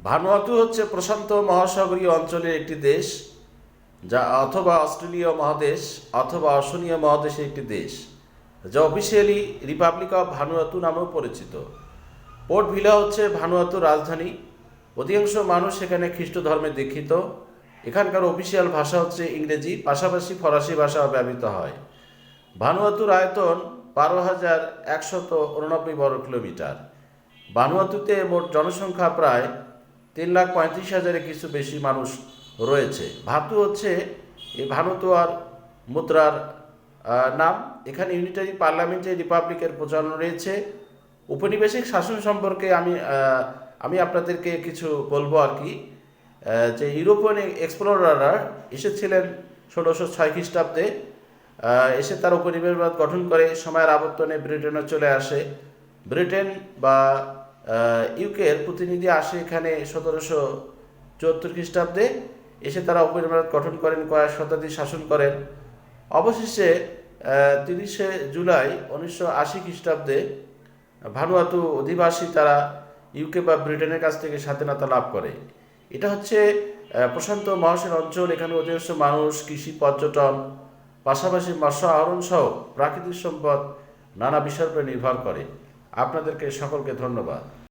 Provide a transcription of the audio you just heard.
Vanuatu হচ্ছে প্রশান্ত মহাসাগরীয় অঞ্চলের একটি দেশ, যা অথবা অস্ট্রেলীয় মহাদেশ অথবা ওশেনিয়া মহাদেশের একটি দেশ, যা অফিসিয়ালি রিপাবলিক অফ ভানুয়াতু নামেও পরিচিত। পোর্ট ভিলা হচ্ছে ভানুয়াতুর রাজধানী। অধিকাংশ মানুষ এখানে খ্রিস্ট ধর্মে দীক্ষিত। এখানকার অফিসিয়াল ভাষা হচ্ছে ইংরেজি, পাশাপাশি ফরাসি ভাষাও ব্যবহৃত হয়। ভানুয়াতুর আয়তন 12,189 বর্গ কিলোমিটার। ভানুয়াতুতে মোট জনসংখ্যা প্রায় 3,35,000-এর কিছু বেশি মানুষ রয়েছে। ভাতু হচ্ছে এই ভানুতুয়ার মুদ্রার নাম। এখানে ইউনিটারি পার্লামেন্টারি রিপাবলিকের প্রচলন রয়েছে। উপনিবেশিক শাসন সম্পর্কে আমি আপনাদেরকে কিছু বলবো আর কি। যে ইউরোপিয়ান এক্সপ্লোরাররা এসেছিলেন 1606 খ্রিস্টাব্দে, এসে তার উপনিবেশবাদ গঠন করে। সময়ের আবর্তনে ব্রিটেনে চলে আসে। ব্রিটেন বা ইউকের প্রতিনিধি আসে এখানে 1774 খ্রিস্টাব্দে। এসে তারা উপনিবেশবাদ গঠন করেন, কয়েক শতাব্দী শাসন করেন। অবশেষে 30শে জুলাই 1980 খ্রিস্টাব্দে ভানুয়াতু অধিবাসী তারা ইউকে বা ব্রিটেনের কাছ থেকে স্বাধীনতা লাভ করে। এটা হচ্ছে প্রশান্ত মহাসাগরীয় অঞ্চল। এখানে অধিকাংশ মানুষ কৃষি, পর্যটন, পাশাপাশি মৎস্য আহরণ সহ প্রাকৃতিক সম্পদ নানা বিষয়ের উপর নির্ভর করে। আপনাদেরকে সকলকে ধন্যবাদ।